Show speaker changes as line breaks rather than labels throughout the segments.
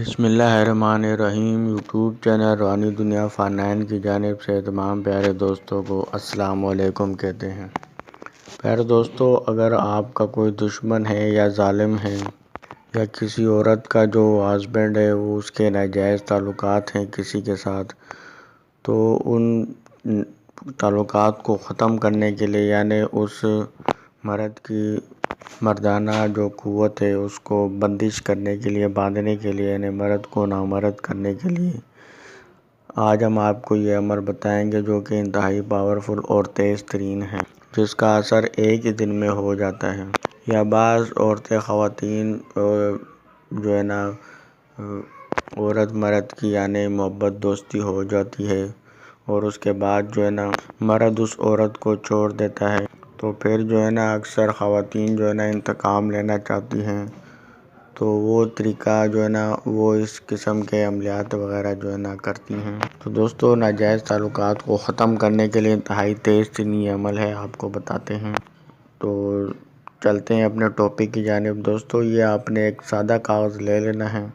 بسم اللہ الرحمن الرحیم۔ یوٹیوب چینل روحانی دنیا فارنائن کی جانب سے تمام پیارے دوستوں کو السلام علیکم کہتے ہیں۔ پیارے دوستو، اگر آپ کا کوئی دشمن ہے یا ظالم ہے یا کسی عورت کا جو ہسبینڈ ہے وہ اس کے ناجائز تعلقات ہیں کسی کے ساتھ، تو ان تعلقات کو ختم کرنے کے لیے، یعنی اس مرد کی مردانہ جو قوت ہے اس کو بندش کرنے کے لیے، باندھنے کے لیے، یعنی مرد کو نامرد کرنے کے لیے آج ہم آپ کو یہ عمل بتائیں گے جو کہ انتہائی پاورفل اور تیز ترین ہے، جس کا اثر ایک ہی دن میں ہو جاتا ہے۔ یا بعض عورتیں، خواتین جو ہے نا، عورت مرد کی یعنی محبت دوستی ہو جاتی ہے اور اس کے بعد جو ہے نا مرد اس عورت کو چھوڑ دیتا ہے، تو پھر جو ہے نا اکثر خواتین جو ہے نا انتقام لینا چاہتی ہیں، تو وہ طریقہ جو ہے نا وہ اس قسم کے عملیات وغیرہ جو ہے نا کرتی ہیں۔ تو دوستو، ناجائز تعلقات کو ختم کرنے کے لیے انتہائی تیز ترین یہ عمل ہے، آپ کو بتاتے ہیں۔ تو چلتے ہیں اپنے ٹاپک کی جانب۔ دوستو، یہ آپ نے ایک سادہ کاغذ لے لینا ہے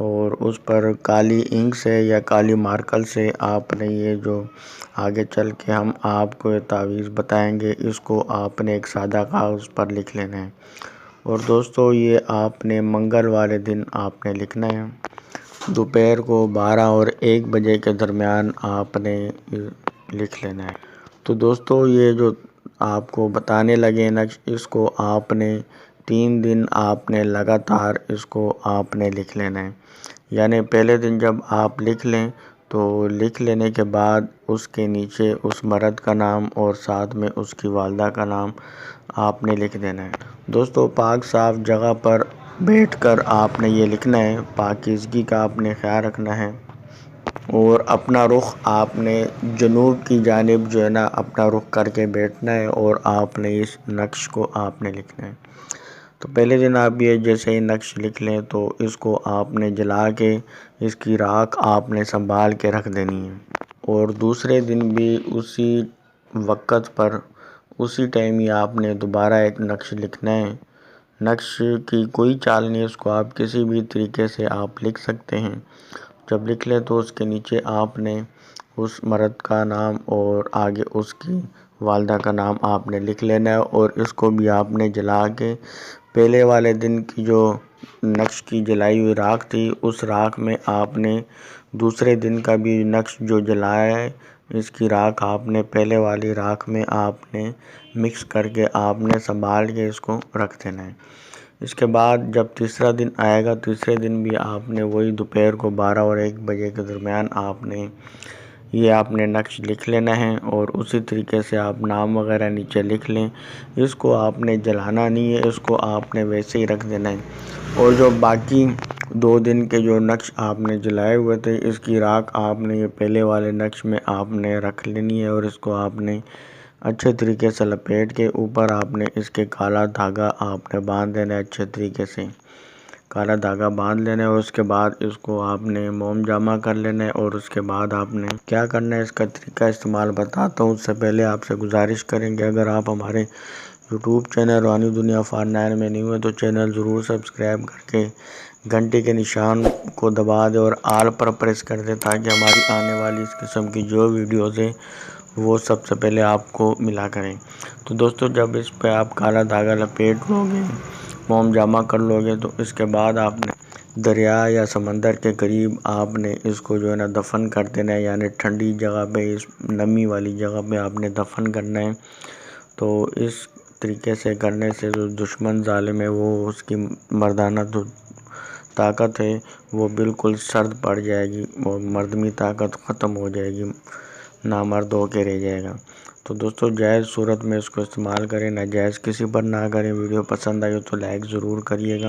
اور اس پر کالی انک سے یا کالی مارکر سے آپ نے یہ جو آگے چل کے ہم آپ کو یہ تعویذ بتائیں گے، اس کو آپ نے ایک سادہ کاغذ پر لکھ لینا ہے۔ اور دوستو، یہ آپ نے منگل والے دن آپ نے لکھنا ہے۔ دوپہر کو 12 اور 1 بجے کے درمیان آپ نے لکھ لینا ہے۔ تو دوستو، یہ جو آپ کو بتانے لگے نقش، اس کو آپ نے 3 دن آپ نے لگاتار اس کو آپ نے لکھ لینا ہے۔ یعنی پہلے دن جب آپ لکھ لیں تو لکھ لینے کے بعد اس کے نیچے اس مرد کا نام اور ساتھ میں اس کی والدہ کا نام آپ نے لکھ دینا ہے۔ دوستو، پاک صاف جگہ پر بیٹھ کر آپ نے یہ لکھنا ہے، پاکیزگی کا آپ نے خیال رکھنا ہے اور اپنا رخ آپ نے جنوب کی جانب جو ہے نا اپنا رخ کر کے بیٹھنا ہے اور آپ نے اس نقش کو آپ نے لکھنا ہے۔ تو پہلے دن آپ یہ جیسے ہی نقش لکھ لیں تو اس کو آپ نے جلا کے اس کی راکھ آپ نے سنبھال کے رکھ دینی ہے، اور دوسرے دن بھی اسی وقت پر اسی ٹائم ہی آپ نے دوبارہ ایک نقش لکھنا ہے۔ نقش کی کوئی چال نہیں، اس کو آپ کسی بھی طریقے سے آپ لکھ سکتے ہیں۔ جب لکھ لیں تو اس کے نیچے آپ نے اس مرد کا نام اور آگے اس کی والدہ کا نام آپ نے لکھ لینا ہے، اور اس کو بھی آپ نے جلا کے پہلے والے دن کی جو نقش کی جلائی ہوئی راکھ تھی، اس راکھ میں آپ نے دوسرے دن کا بھی نقش جو جلایا ہے، اس کی راکھ آپ نے پہلے والی راکھ میں آپ نے مکس کر کے آپ نے سنبھال کے اس کو رکھ دینا ہے۔ اس کے بعد جب تیسرا دن آئے گا، تیسرے دن بھی آپ نے وہی دوپہر کو 12 اور 1 بجے کے درمیان آپ نے یہ نقش لکھ لینا ہے، اور اسی طریقے سے آپ نام وغیرہ نیچے لکھ لیں۔ اس کو آپ نے جلانا نہیں ہے، اس کو آپ نے ویسے ہی رکھ دینا ہے، اور جو باقی 2 دن کے جو نقش آپ نے جلائے ہوئے تھے، اس کی راکھ آپ نے یہ پہلے والے نقش میں آپ نے رکھ لینی ہے، اور اس کو آپ نے اچھے طریقے سے لپیٹ کے اوپر آپ نے اس کے کالا دھاگا آپ نے باندھ دینا ہے، اچھے طریقے سے کالا دھاگا باندھ لینا ہے، اور اس کے بعد اس کو آپ نے موم جامع کر لینا ہے۔ اور اس کے بعد آپ نے کیا کرنا ہے، اس کا طریقہ استعمال بتاتا ہوں۔ اس سے پہلے آپ سے گزارش کریں گے، اگر آپ ہمارے یوٹیوب چینل روحانی دنیا فارنائن میں نہیں ہوئے تو چینل ضرور سبسکرائب کر کے گھنٹی کے نشان کو دبا دیں اور آل پر پریس کر دیں، تاکہ ہماری آنے والی اس قسم کی جو ویڈیوز ہیں وہ سب سے پہلے آپ کو ملا کریں۔ تو دوستو، جب اس پہ آپ کالا دھاگا لپیٹ لو گے، موم جامع کر لو گے، تو اس کے بعد آپ نے دریا یا سمندر کے قریب آپ نے اس کو جو ہے نا دفن کر دینا ہے، یعنی ٹھنڈی جگہ پہ، اس نمی والی جگہ پہ آپ نے دفن کرنا ہے۔ تو اس طریقے سے کرنے سے جو دشمن ظالم ہے وہ اس کی مردانہ جو طاقت ہے وہ بالکل سرد پڑ جائے گی، اور مردمی طاقت ختم ہو جائے گی، نامرد ہو کے رہ جائے گا۔ تو دوستو، جائز صورت میں اس کو استعمال کریں، ناجائز کسی پر نہ کریں۔ ویڈیو پسند آئی ہو تو لائک ضرور کریے گا۔